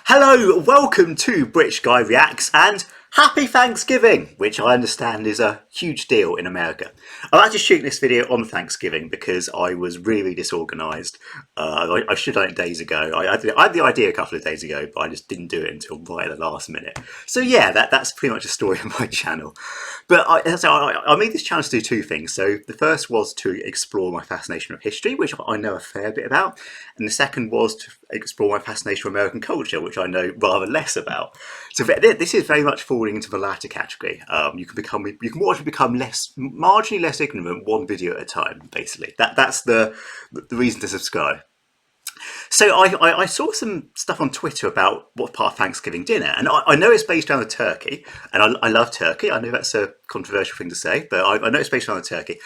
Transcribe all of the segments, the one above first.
Hello, welcome to British Guy Reacts and happy Thanksgiving, which I understand is a huge deal in America. I'm actually shooting this video on Thanksgiving because I was really disorganised. I should have done it days ago. I had the idea a couple of days ago, but I just didn't do it until right at the last minute. So yeah, that's pretty much the story of my channel. But I made this channel to do two things. So the first was to explore my fascination with history, which I know a fair bit about. And the second was to explore my fascination with American culture, which I know rather less about. So this is very much falling into the latter category. You can watch me become marginally less ignorant, one video at a time. Basically, that's the reason to subscribe. So I saw some stuff on Twitter about what part of Thanksgiving dinner, and I know it's based around the turkey, and I love turkey. I know that's a controversial thing to say, but I know it's based around the turkey.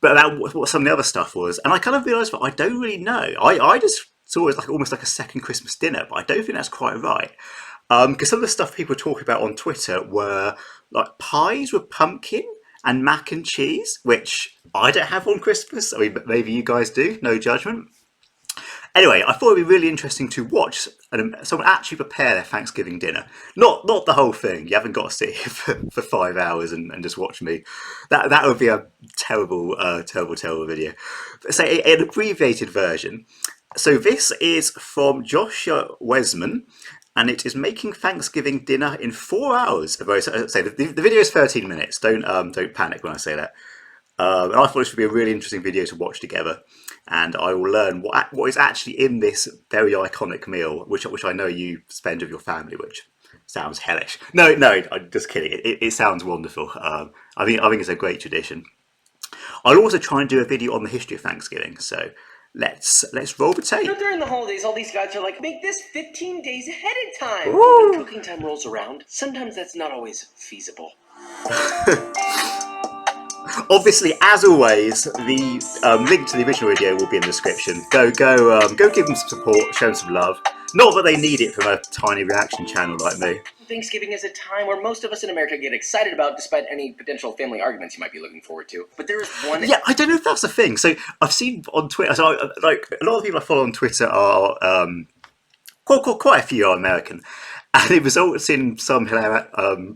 But about what some of the other stuff was, and I kind of realised that I don't really know. I just saw it as almost like a second Christmas dinner, but I don't think that's quite right. Because some of the stuff people talk about on Twitter were like pies with pumpkin and mac and cheese, which I don't have on Christmas. I mean, maybe you guys do. No judgment. Anyway, I thought it'd be really interesting to watch someone actually prepare their Thanksgiving dinner. Not the whole thing. You haven't got to sit here for 5 hours and just watch me. That would be a terrible, terrible video. So an abbreviated version. So this is from Joshua Wesman, and it is making Thanksgiving dinner in 4 hours. Say the video is 13 minutes. Don't panic when I say that. And I thought this would be a really interesting video to watch together, and I will learn what is actually in this very iconic meal, which I know you spend with your family, which sounds hellish. No, I'm just kidding. It sounds wonderful. I think it's a great tradition. I'll also try and do a video on the history of Thanksgiving. So let's roll the tape. During the holidays, all these guys are like, make this 15 days ahead of time. When cooking time rolls around, sometimes that's not always feasible. Obviously, as always, the link to the original video will be in the description. Go give them some support, show them some love. Not that they need it from a tiny reaction channel like me. Thanksgiving is a time where most of us in America get excited about, despite any potential family arguments you might be looking forward to. But there is one... Yeah, I don't know if that's a thing. So I've seen on Twitter, so like a lot of people I follow on Twitter are quite a few are American. And it results in some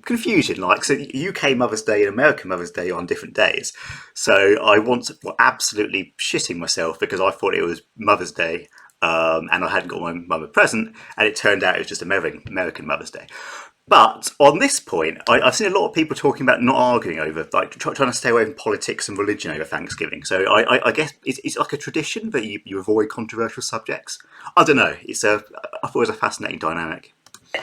confusion. Like, so UK Mother's Day and American Mother's Day are on different days. So I was absolutely shitting myself because I thought it was Mother's Day, and I hadn't got my mum a present, and it turned out it was just American Mother's Day. But on this point, I've seen a lot of people talking about not arguing over, like trying to stay away from politics and religion over Thanksgiving. So I guess it's like a tradition that you avoid controversial subjects. I don't know. I thought it was a fascinating dynamic.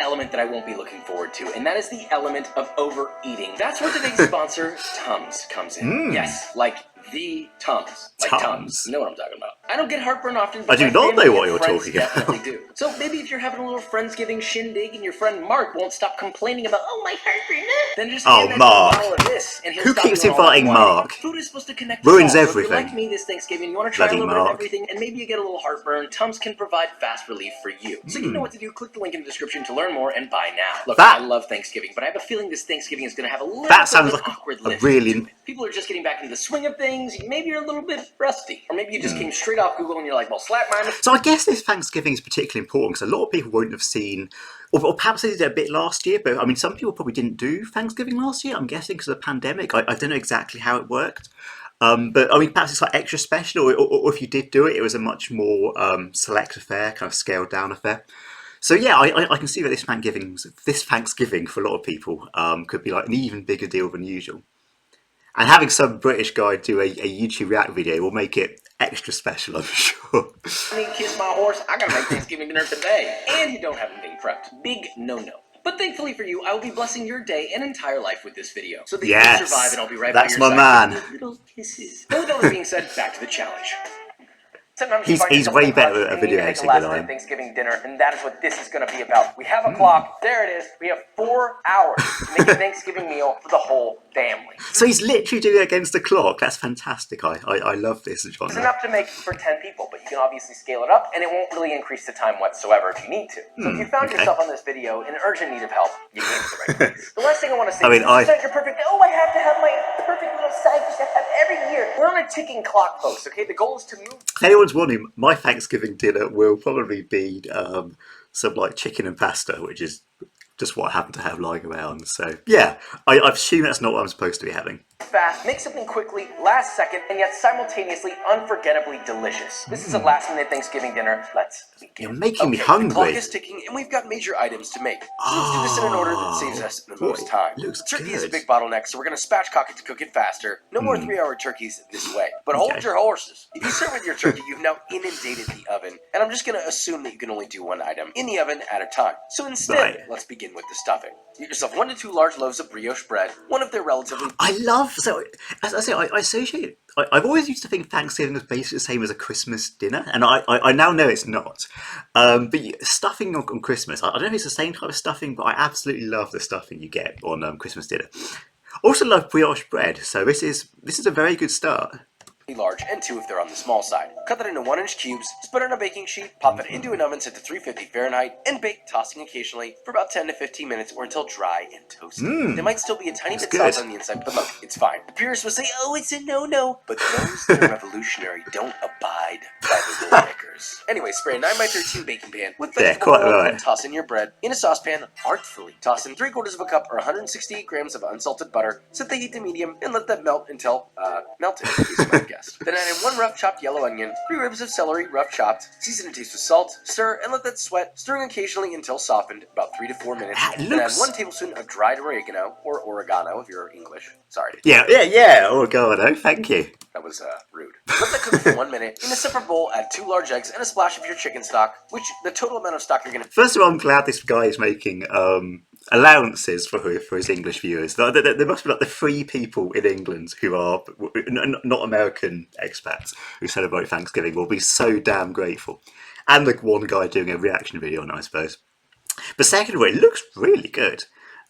Element that I won't be looking forward to, and that is the element of overeating. That's where today's sponsor, Tums, comes in. Yes, like the Tums. Like Tums. You know what I'm talking about. I don't get heartburn often, but I do not know what you're talking about. Definitely do. So maybe if you're having a little Friendsgiving shindig and your friend Mark won't stop complaining about, oh, my heartburn, then just hand him a bottle of this, and he'll Who stop keeps doing all inviting that Mark? Food is supposed to connect Ruins us all. everything. So if you're like me this Thanksgiving, you want to try Bloody a little bit of Mark. everything, and maybe you get a little heartburn, Tums can provide fast relief for you. So you know what to do. Click the link in the description to learn more and buy now. Look, I love Thanksgiving, but I have a feeling this Thanksgiving is going to have a little bit of an awkward lift to it. People are just getting back into the swing of things. Maybe you're a little bit rusty, or maybe you just came straight off Google and you're like, well, slap mine. So I guess this Thanksgiving is particularly important because a lot of people won't have seen, or perhaps they did it a bit last year, but I mean, some people probably didn't do Thanksgiving last year, I'm guessing because of the pandemic. I don't know exactly how it worked. But I mean, perhaps it's like extra special, or if you did do it, it was a much more select affair, kind of scaled down affair. So yeah, I can see that this Thanksgiving for a lot of people could be like an even bigger deal than usual. And having some British guy do a YouTube React video will make it extra special, I'm sure. I need to kiss my horse. I gotta make Thanksgiving dinner today. And you don't have anything prepped. Big no-no. But thankfully for you, I will be blessing your day and entire life with this video. So that you can survive, and I'll be right by your side. That's my man. Little kisses. With all that being said, back to the challenge. Sometimes he's way better at video editing than I am. Thanksgiving dinner, and that is what this is going to be about. We have a clock. There it is. We have 4 hours to make a Thanksgiving meal for the whole family. So he's literally doing it against the clock. That's fantastic. I love this genre. It's enough to make for 10 people, but you can obviously scale it up, and it won't really increase the time whatsoever if you need to. So if you found yourself on this video in urgent need of help, you came to the right place. The last thing I want to say is, this is your perfect. Oh, I have to have my perfect little side dish I have every year. We're on a ticking clock, folks. Okay, the goal is to move. If anyone's wondering, my Thanksgiving dinner will probably be some like chicken and pasta, which is just what I happen to have lying around. So yeah, I assume that's not what I'm supposed to be having. Fast, make something quickly, last second, and yet simultaneously unforgettably delicious. This is a last-minute Thanksgiving dinner. Let's begin. You're making me hungry. The clock is ticking, and we've got major items to make. So let's do this in an order that saves us the most time. Turkey is a big bottleneck, so we're going to spatchcock it to cook it faster. No more 3-hour turkeys this way. But hold your horses. If you start with your turkey, you've now inundated the oven, and I'm just going to assume that you can only do one item in the oven at a time. So instead, let's begin with the stuffing. Get yourself 1 to 2 large loaves of brioche bread, one of their relatively... So, as I say, I associate... I've always used to think Thanksgiving was basically the same as a Christmas dinner, and I now know it's not. But stuffing on Christmas, I don't know if it's the same type of stuffing, but I absolutely love the stuffing you get on Christmas dinner. Also love brioche bread, so this is a very good start. Large and 2 if they're on the small side. Cut that into 1-inch cubes, spread it on a baking sheet, pop it into an oven set to 350 Fahrenheit, and bake, tossing occasionally for about 10 to 15 minutes or until dry and toasty. There might still be a tiny bit soft on the inside, but look, it's fine. The purists will say, oh, it's a no-no, but those that are revolutionary don't abide by the rule makers. Anyway, spray a 9x13 baking pan with vegetable oil and toss in your bread. In a saucepan, artfully toss in 3/4 cup or 168 grams of unsalted butter, set the heat to medium, and let that melt until, melted, Then add in 1 rough chopped yellow onion, 3 ribs of celery, rough chopped, season and taste with salt, stir, and let that sweat, stirring occasionally until softened, about 3 to 4 minutes. Then add 1 tablespoon of dried oregano, or oregano if you're English. Sorry. Yeah, oregano, thank you. That was, rude. Let that cook for 1 minute. In a separate bowl, add 2 large eggs and a splash of your chicken stock, which the total amount of stock you're gonna... First of all, I'm glad this guy is making, allowances for his English viewers. There must be like the 3 people in England who are not American expats who celebrate Thanksgiving will be so damn grateful. And like one guy doing a reaction video on it, I suppose. But secondly, it looks really good.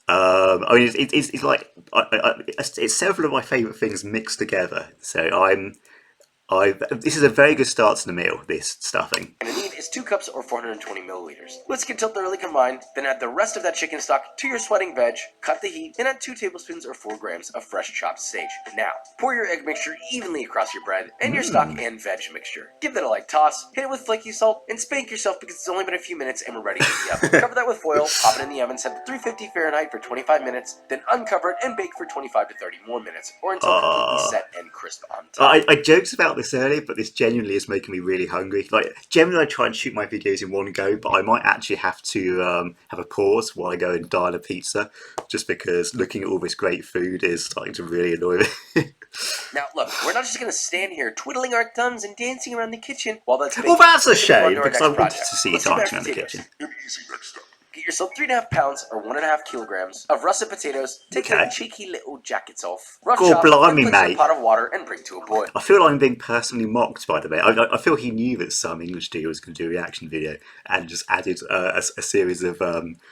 I mean, it's like it's several of my favourite things mixed together. So this is a very good start to the meal, this stuffing. And the need is 2 cups or 420 milliliters. Let's get till thoroughly combined, then add the rest of that chicken stock to your sweating veg, cut the heat, and add 2 tablespoons or 4 grams of fresh chopped sage. Now, pour your egg mixture evenly across your bread and your stock and veg mixture. Give that a light toss, hit it with flaky salt, and spank yourself because it's only been a few minutes and we're ready for the oven. Cover that with foil, pop it in the oven, set to 350 Fahrenheit for 25 minutes, then uncover it and bake for 25 to 30 more minutes, or until completely set and crisp on top. I joked about this earlier, but this genuinely is making me really hungry. Like, generally I try and shoot my videos in one go, but I might actually have to have a pause while I go and dial a pizza, just because looking at all this great food is starting to really annoy me. Now look, we're not just going to stand here twiddling our thumbs and dancing around the kitchen while that's well, that's a shame, because I wanted to see you dancing around the kitchen. Get yourself 3.5 pounds or 1.5 kilograms of russet potatoes. Take their cheeky little jackets off. Rough chop, blimey, and put in a pot of water and bring to a boil. I feel like I'm being personally mocked by the mate. I feel he knew that some English dude was going to do a reaction video and just added a series of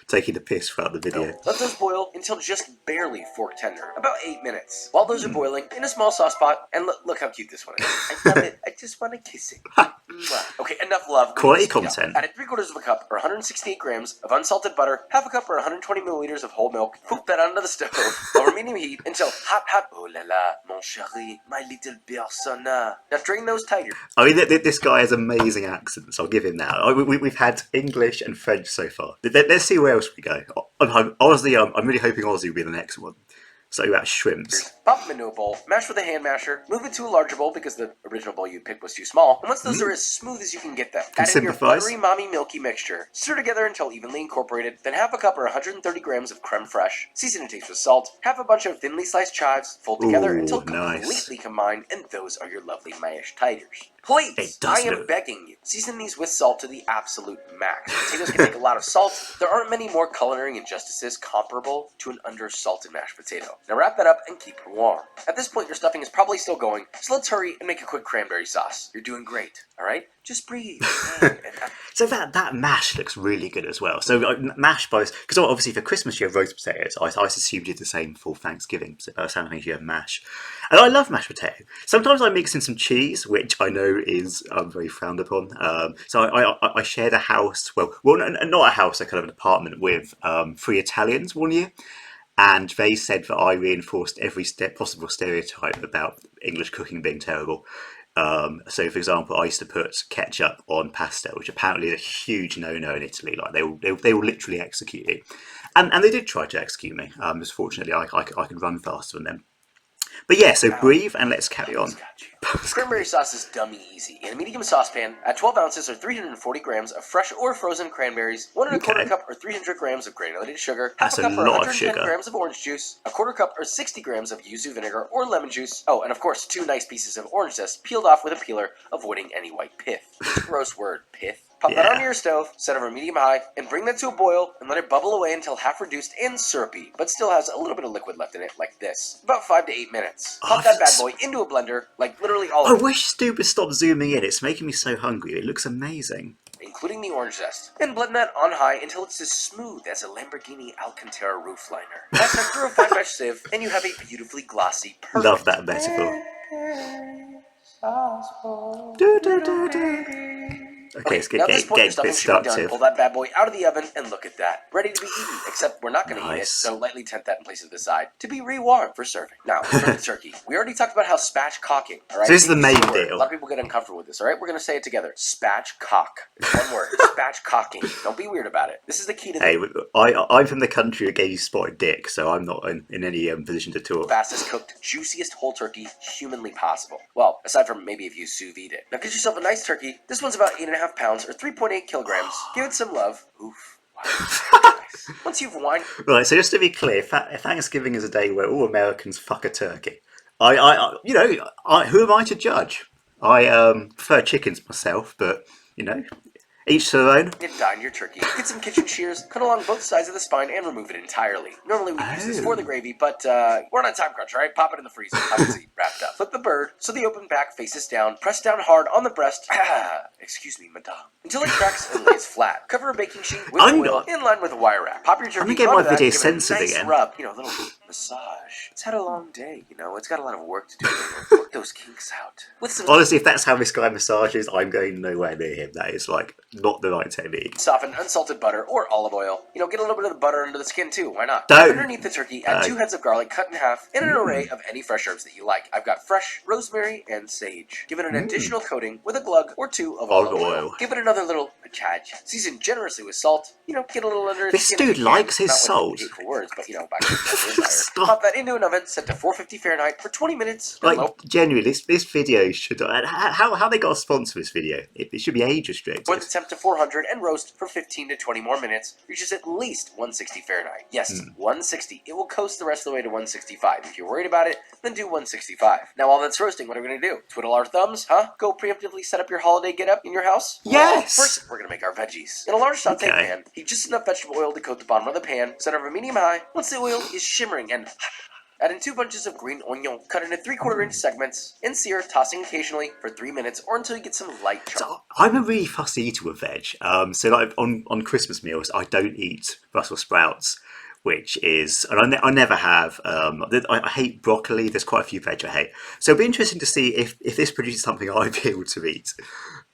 taking the piss throughout the video. Let those boil until just barely fork tender, about 8 minutes. While those are boiling, in a small sauce pot, and look how cute this one is. I love it. I just want to kiss it. Okay, enough love. Quality content. Add 3/4 cup or 168 grams of unsalted butter, half a cup or 120 milliliters of whole milk. Cook that onto the stove over medium heat until hot. Oh la la, mon chéri, my little personne. Now drain those tighter. I mean, this guy has amazing accents. I'll give him that. We've had English and French so far. Let's see where else we go. Honestly, I'm really hoping Aussie will be the next one. So that's shrimps. Pop them into a bowl, mash with a hand masher, move it to a larger bowl because the original bowl you picked was too small, and once those are as smooth as you can get them, add in your buttery, mommy, milky mixture. Stir together until evenly incorporated, then half a cup or 130 grams of creme fraiche, season and taste with salt, half a bunch of thinly sliced chives, fold together until completely combined, and those are your lovely mashed taters. Please, I am begging you, season these with salt to the absolute max. Potatoes can take a lot of salt. There aren't many more culinary injustices comparable to an under-salted mashed potato. Now wrap that up and keep it warm. At this point, your stuffing is probably still going, so let's hurry and make a quick cranberry sauce. You're doing great, all right? Just breathe. So that mash looks really good as well. So mash both, because obviously for Christmas you have roast potatoes. I assumed you did the same for Thanksgiving. So sometimes you have mash. And I love mashed potato. Sometimes I mix in some cheese, which I know is very frowned upon. So I shared a house, well, not a house, a kind of an apartment with 3 Italians one year. And they said that I reinforced every possible stereotype about English cooking being terrible. So, for example, I used to put ketchup on pasta, which apparently is a huge no-no in Italy. Like they will literally execute you, and they did try to execute me. Just fortunately, I could run faster than them. But yeah, so breathe and let's carry on. Cranberry sauce is dummy easy. In a medium saucepan, add 12 ounces or 340 grams of fresh or frozen cranberries, 1¼ cup or 300 grams of granulated sugar, half a cup or 110 grams of orange juice, 1/4 cup or 60 grams of yuzu vinegar or lemon juice. Oh, and of course, 2 nice pieces of orange zest peeled off with a peeler, avoiding any white pith. Gross word, pith. Pop that onto your stove, set over medium-high, and bring that to a boil and let it bubble away until half reduced and syrupy, but still has a little bit of liquid left in it, like this. About 5 to 8 minutes. Pop that bad boy into a blender, like literally all of it. I wish Stu would stop zooming in. It's making me so hungry. It looks amazing. Including the orange zest. And blend that on high until it's as smooth as a Lamborghini Alcantara roof liner. Pass that through a fine mesh sieve, and you have a beautifully glossy, perfect... Love that metaphor. Okay, let's get productive. Pull that bad boy out of the oven and look at that. Ready to be eaten, except we're not going to eat it, so lightly tent that in place of the side to be rewarmed for serving. Now, for the turkey. We already talked about how spatchcocking, alright? So this is the main deal. A lot of people get uncomfortable with this, alright? We're going to say it together. Spatchcock. It's one word. Spatchcocking. Don't be weird about it. This is the key to the... Hey, I'm from the country that gave you spotted dick, so I'm not in any position to talk. Fastest cooked, juiciest whole turkey humanly possible. Well, aside from maybe if you sous vide it. Now get yourself a nice turkey. This one's about 8.5 pounds or 3.8 kilograms. Give it some love. Oof. Wow. Nice. Once you've wine... Right, so just to be clear, Thanksgiving is a day where all Americans fuck a turkey. Who am I to judge? I prefer chickens myself, but, each to their own. And dine your turkey. Get some kitchen shears, cut along both sides of the spine, and remove it entirely. Normally we use this for the gravy, but we're on a time crunch, alright? Pop it in the freezer. Obviously wrapped up. Flip the bird so the open back faces down. Press down hard on the breast. Excuse me, madame. Until it cracks and lays flat. Cover a baking sheet with oil in line with a wire wrap. Pop your turkey I'm gonna get my video censored nice again. Rub, a little massage. It's had a long day, It's got a lot of work to do. Work those kinks out. With some Honestly, if that's how this guy massages, I'm going nowhere near him. That is not the right technique. Soften unsalted butter or olive oil. Get a little bit of the butter under the skin too. Why not? Underneath the turkey, add 2 heads of garlic cut in half and an array of any fresh herbs that you like. I've got fresh rosemary and sage. Give it an additional coating with a glug or 2 of olive oil. Give it another little massage. Season generously with salt. Get a little under this dude likes his salt. Hateful words, but back to pop that into an oven set to 450 Fahrenheit for 20 minutes. Genuinely, this video should... How they got a sponsor for this video? It should be age restricted. Or the temp to 400 and roast for 15 to 20 more minutes. Reaches at least 160 Fahrenheit. Yes, 160. It will coast the rest of the way to 165. If you're worried about it, then do 165. Now, while that's roasting, what are we going to do? Twiddle our thumbs, huh? Go preemptively set up your holiday get-up in your house? Yes! First, we're going to make our veggies. In a large saute pan, heat just enough vegetable oil to coat the bottom of the pan, set over medium-high. Once the oil is shimmering and add in 2 bunches of green onion, cut into 3/4-inch segments, and sear, tossing occasionally for 3 minutes or until you get some light char. So I'm a really fussy eater with veg. On Christmas meals, I don't eat Brussels sprouts, which is, and I never have. I hate broccoli. There's quite a few veg I hate. So it'll be interesting to see if this produces something I'd be able to eat.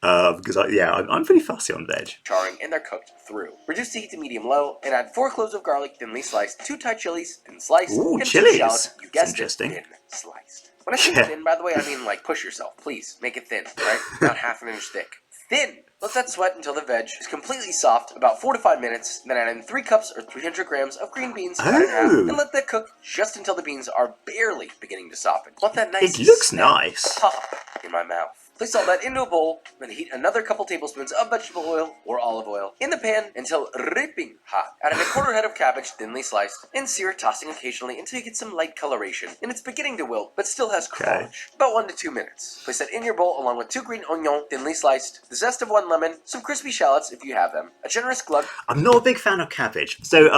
Because I'm pretty fussy on veg. Charring and they're cooked through. Reduce the heat to medium-low and add 4 cloves of garlic thinly sliced, 2 Thai chilies thin sliced, and 2 shallots, you guessed it, thin sliced. When I say thin, by the way, I mean push yourself. Please, make it thin, right? Not half an inch thick. Thin! Let that sweat until the veg is completely soft, about 4 to 5 minutes, then add in 3 cups or 300 grams of green beans cut in half, and let that cook just until the beans are barely beginning to soften. Let that nice It looks nice. Pop in my mouth. Place all that into a bowl, then heat another couple tablespoons of vegetable oil or olive oil in the pan until ripping hot. Add in a 1/4 head of cabbage thinly sliced and sear, tossing occasionally until you get some light coloration and it's beginning to wilt but still has crunch. About 1 to 2 minutes. Place that in your bowl along with 2 green onions thinly sliced, the zest of 1 lemon, some crispy shallots if you have them, a generous glug. I'm not a big fan of cabbage, so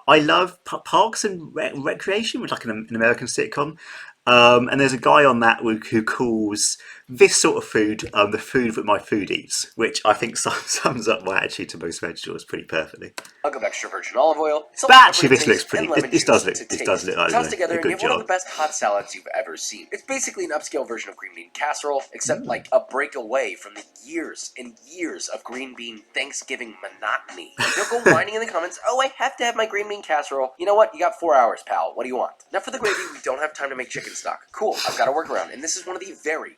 I love Parks and Recreation, which is like an American sitcom. And there's a guy on that who calls this sort of food the food that my food eats, which I think sums up my attitude to most vegetables pretty perfectly. I'll go extra virgin olive oil. Actually, this looks pretty. This does look like toss together a good and get one of the best hot salads you've ever seen. It's basically an upscale version of green bean casserole, except a break away from the years and years of green bean Thanksgiving monotony. Don't go whining in the comments. Oh, I have to have my green bean casserole. You know what? You got 4 hours, pal. What do you want? Now for the gravy, we don't have time to make chicken chicken stock. Cool, I've got a workaround, and this is one of the very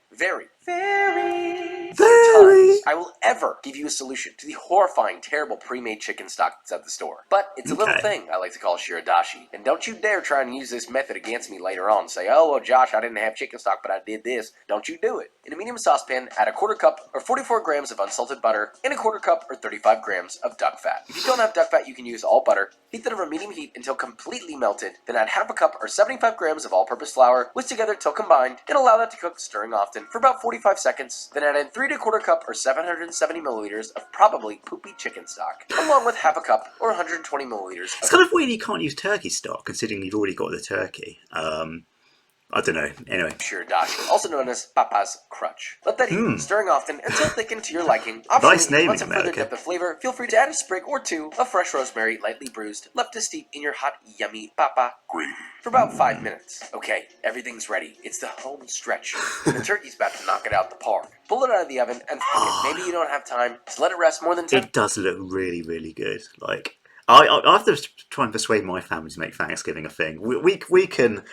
few times I will ever give you a solution to the horrifying, terrible pre-made chicken stock that's at the store. But it's a little thing I like to call shiradashi, and don't you dare try and use this method against me later on and say, oh, well, Josh, I didn't have chicken stock, but I did this. Don't you do it. In a medium saucepan, add a 1/4 cup or 44 grams of unsalted butter and a 1/4 cup or 35 grams of duck fat. If you don't have duck fat, you can use all butter. Heat that over medium heat until completely melted, then add 1/2 cup or 75 grams of all-purpose flour, whisk together till combined, and allow that to cook, stirring often, for about 45 seconds. Then add in 3 1/4 cup or 770 milliliters of probably poopy chicken stock, along with 1/2 cup or 120 milliliters. It's kind of weird you can't use turkey stock, considering you've already got the turkey. I don't know. Anyway. Shiradashi, also known as Papa's Crutch. Let that heat, stirring often until thickened to your liking. Nice naming, once a further depth of flavor, feel free to add a sprig or 2 of fresh rosemary, lightly bruised, left to steep in your hot, yummy Papa gravy for about 5 minutes. Okay, everything's ready. It's the home stretch. And the turkey's about to knock it out the park. Pull it out of the oven and maybe you don't have time to let it rest more than 10 minutes. It does look really, really good. Like, I have to try and persuade my family to make Thanksgiving a thing. We can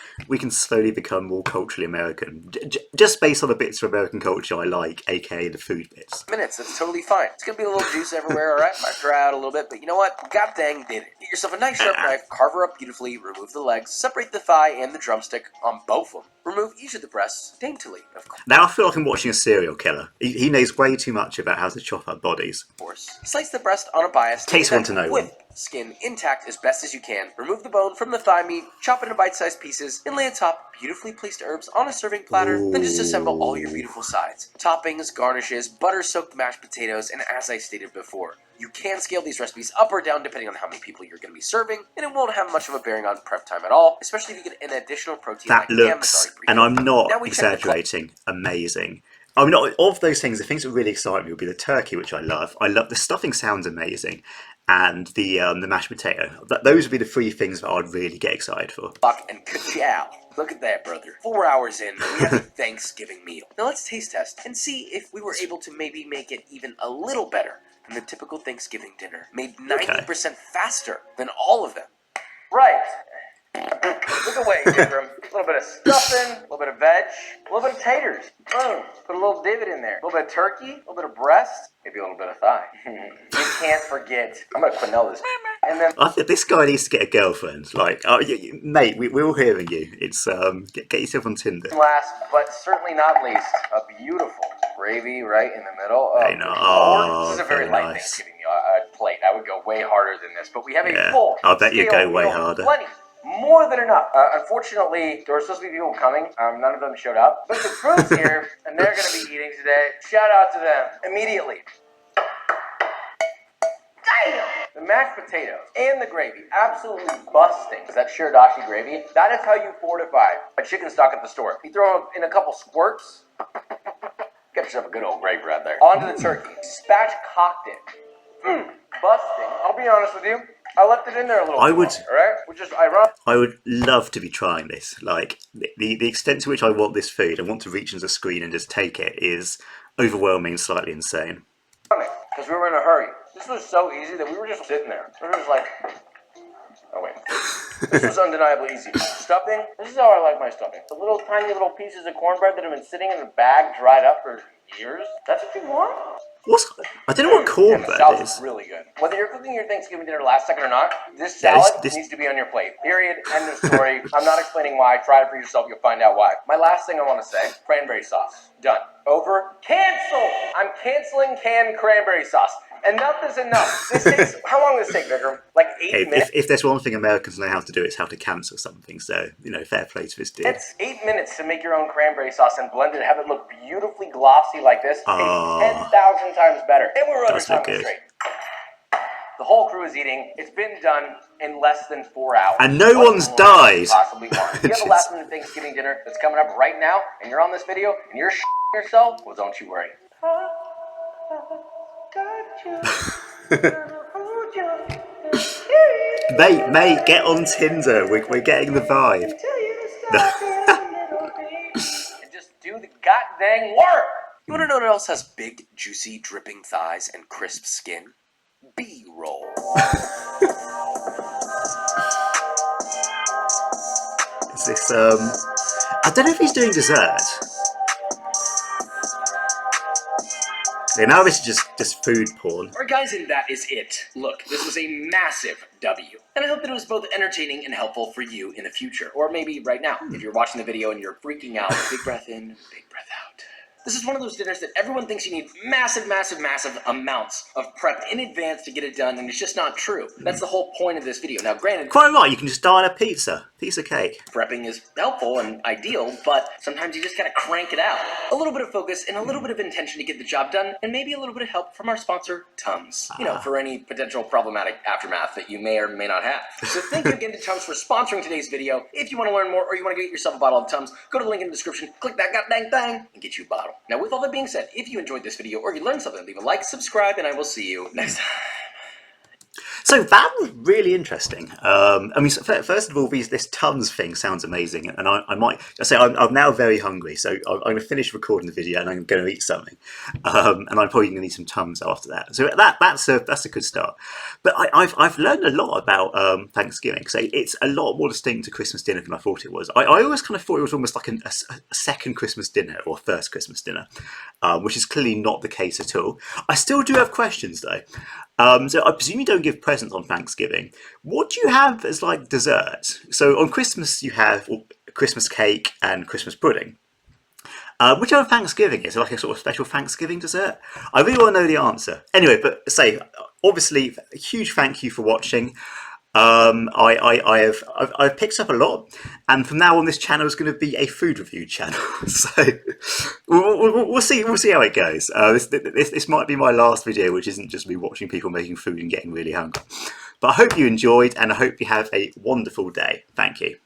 slowly become more culturally American, just based on the bits of American culture I like, aka the food bits. That's totally fine. It's gonna be a little juice everywhere, alright? Might dry out a little bit, but you know what? God dang did it. Get yourself a nice sharp knife, carve her up beautifully, remove the legs, separate the thigh and the drumstick on both of them. Remove each of the breasts daintily, of course. Now I feel like I'm watching a serial killer. He knows way too much about how to chop up bodies. Of course. Slice the breast on a bias. Takes one to know one. Skin intact as best as you can. Remove the bone from the thigh meat, chop into bite-sized pieces, and lay atop beautifully placed herbs on a serving platter. Ooh. Then just assemble all your beautiful sides. Toppings, garnishes, butter-soaked mashed potatoes, and as I stated before, you can scale these recipes up or down depending on how many people you're going to be serving, and it won't have much of a bearing on prep time at all, especially if you get an additional protein. That looks, and I'm not exaggerating, amazing. I mean, of those things, the things that really excite me would be the turkey, which I love. The stuffing sounds amazing, and the mashed potato. Those would be the 3 things that I'd really get excited for. Fuck and ka-chow. Look at that, brother. 4 hours in, we have a Thanksgiving meal. Now let's taste test and see if we were able to maybe make it even a little better than the typical Thanksgiving dinner, made 90% faster than all of them. Right. Look away, Vikram. A little bit of stuffing, a little bit of veg, a little bit of taters. Boom. Put a little divot in there. A little bit of turkey, a little bit of breast, maybe a little bit of thigh. You can't forget. I'm going to Quenelle this. And then I think this guy needs to get a girlfriend. Like, mate, we're all hearing you. It's get yourself on Tinder. Last, but certainly not least, a beautiful gravy right in the middle. This is a very light Thanksgiving plate. I would go way harder than this, but we have a full. I bet you go way harder. Plenty. More than enough. Unfortunately, there were supposed to be people coming. None of them showed up. But the crew's here, and they're going to be eating today. Shout out to them immediately. Damn! The mashed potatoes and the gravy, absolutely busting. Is that shiradashi gravy? That is how you fortify a chicken stock at the store. You throw in a couple squirts. Get yourself a good old gravy right there. Onto the turkey. Spatchcocked it. Busting. I'll be honest with you. I left it in there a little bit, right? Which is ironic. I would love to be trying this. Like, the extent to which I want this food, I want to reach into the screen and just take it, is overwhelming and slightly insane. Because we were in a hurry. This was so easy that we were just sitting there. We were just like, oh wait. This was undeniably easy. Stuffing, this is how I like my stuffing. The little tiny little pieces of cornbread that have been sitting in a bag dried up for years. That's what you want? I don't know what cornbread is. Really good. Whether you're cooking your Thanksgiving dinner last second or not, this salad needs to be on your plate. Period. End of story. I'm not explaining why. Try it for yourself. You'll find out why. My last thing I want to say, cranberry sauce. Done. Over. Cancel! I'm canceling canned cranberry sauce. Enough is enough. This takes, how long does this take, Vikram? Like 8 minutes? If there's one thing Americans know how to do, it's how to cancel something. So, fair play to this dude. It's 8 minutes to make your own cranberry sauce and blend it, have it look beautifully glossy like this. Tastes 10,000 times better. And we're under time straight. The whole crew is eating. It's been done in less than 4 hours. And no one's died. Possibly more. If you have a last minute Thanksgiving dinner that's coming up right now, and you're on this video, and you're yourself, well, don't you worry. Mate, get on Tinder. We're getting the vibe. And just do the goddamn work. You want to know what else has big, juicy, dripping thighs and crisp skin? B-roll. Is this I don't know if he's doing dessert. Okay, now this is just food porn. Alright guys, and that is it. Look, this was a massive W. And I hope that it was both entertaining and helpful for you in the future. Or maybe right now, if you're watching the video and you're freaking out. Big breath in, big breath out. This is one of those dinners that everyone thinks you need massive amounts of prep in advance to get it done, and it's just not true. That's the whole point of this video. Now, granted, quite right, you can just dine a piece of cake. Prepping is helpful and ideal, but sometimes you just gotta crank it out. A little bit of focus and a little bit of intention to get the job done, and maybe a little bit of help from our sponsor, Tums. You know, for any potential problematic aftermath that you may or may not have. So thank you again to Tums for sponsoring today's video. If you want to learn more or you want to get yourself a bottle of Tums, go to the link in the description, click that goddamn thing, and get you a bottle. Now, with all that being said, if you enjoyed this video or you learned something, leave a like, subscribe, and I will see you next time. So that was really interesting. I mean, first of all, this Tums thing sounds amazing, and I might say I'm now very hungry, so I'm going to finish recording the video and I'm going to eat something, and I'm probably going to need some Tums after that. So that's a good start. But I've learned a lot about Thanksgiving. So it's a lot more distinct to Christmas dinner than I thought it was. I always kind of thought it was almost like a second Christmas dinner or first Christmas dinner, which is clearly not the case at all. I still do have questions though. So I presume you don't give presents on Thanksgiving. What do you have as like dessert? So on Christmas you have Christmas cake and Christmas pudding. Which on Thanksgiving is like a sort of special Thanksgiving dessert? I really want to know the answer. Anyway, but obviously a huge thank you for watching. I've picked up a lot, and from now on this channel is going to be a food review channel. So we'll see how it goes. This might be my last video, which isn't just me watching people making food and getting really hungry. But I hope you enjoyed, and I hope you have a wonderful day. Thank you.